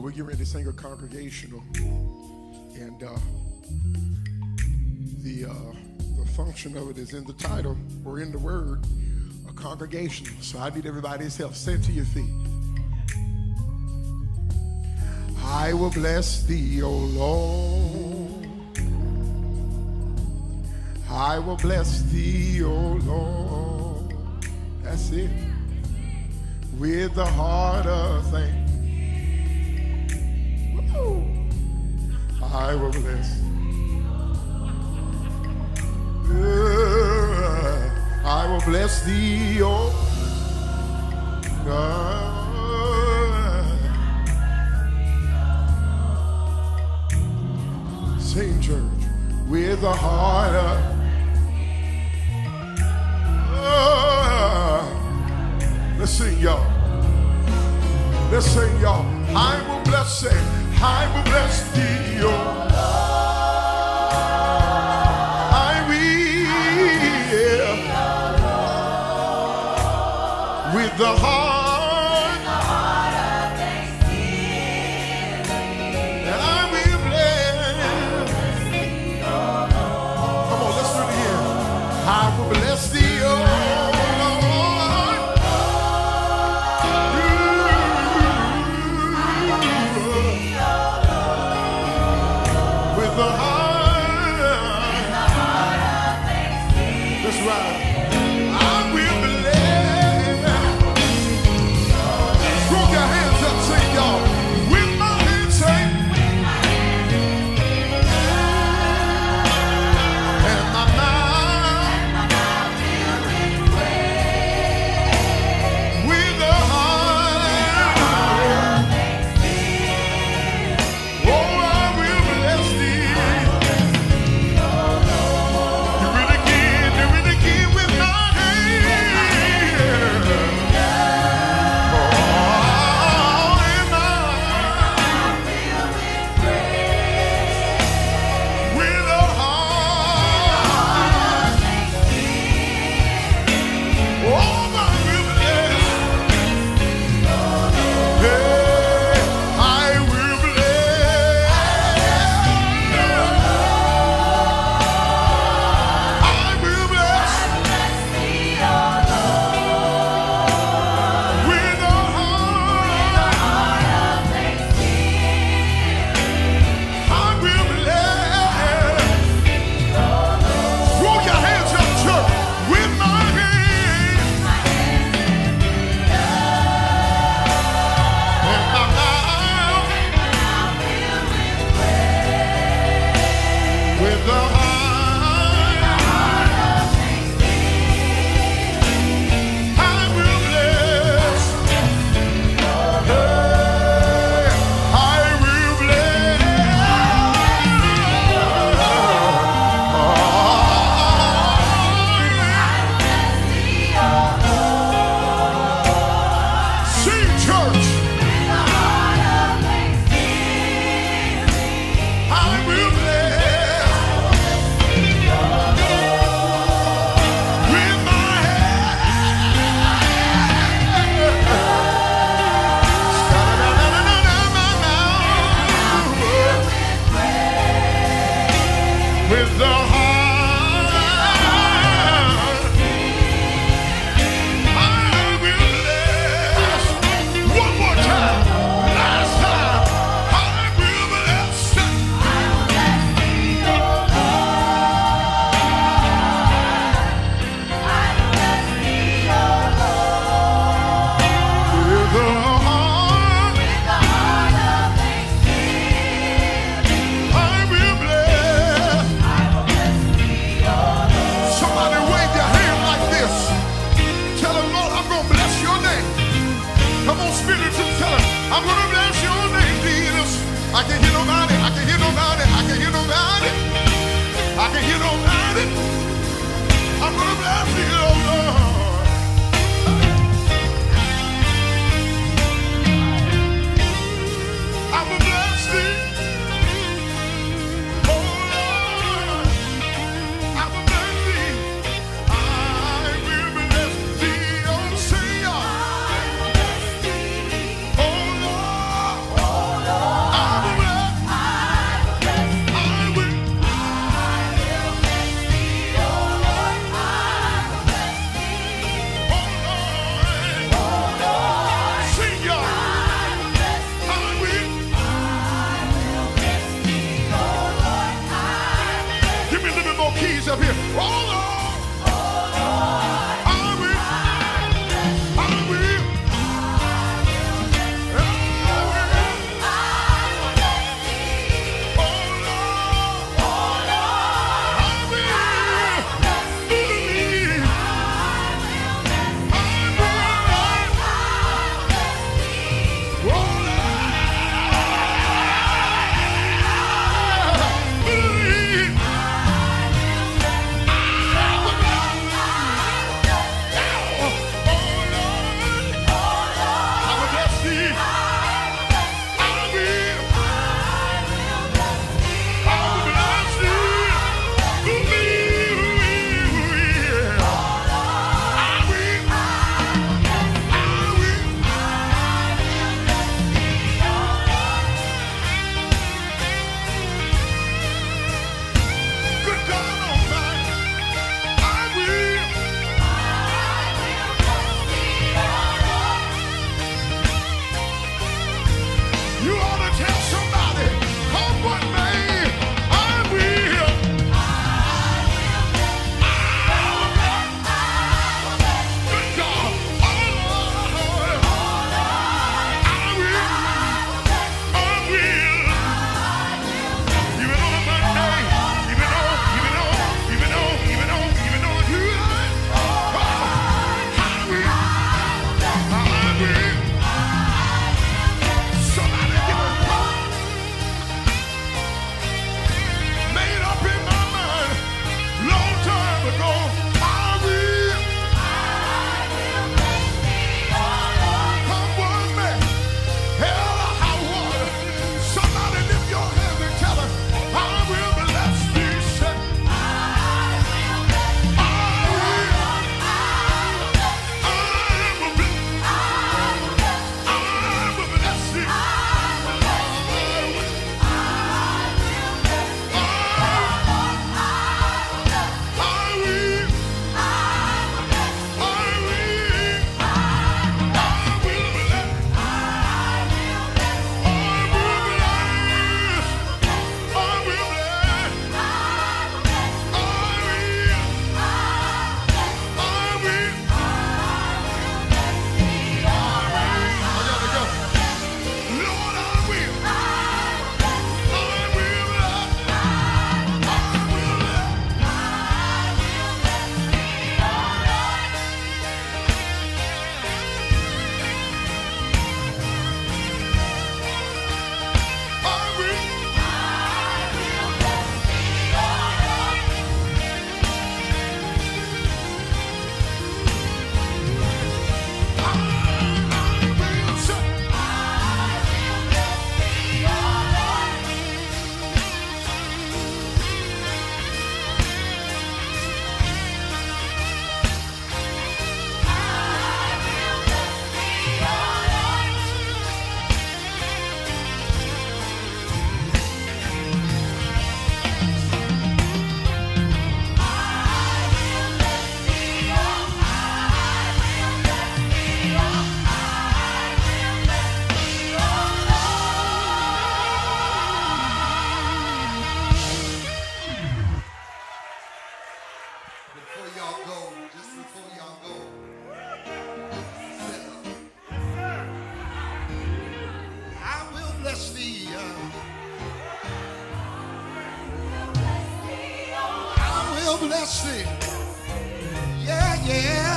We're getting ready to sing a congregational, and the function of it is in the title or in the word, a congregational. So I need everybody's help. Stand to your feet. I will bless thee, O Lord. I will bless thee, O Lord. That's it. With the heart of thanks. I will bless. I will bless thee, O God. Sing, church, with a heart of. Let's sing, y'all. Let's sing, y'all. I will bless thee. I will bless thee, O Lord. I will, with the heart of thanksgiving, and I will bless thee, O Lord. Come on, let's do it again. I will bless thee, O Lord. will bless thee. Yeah, yeah.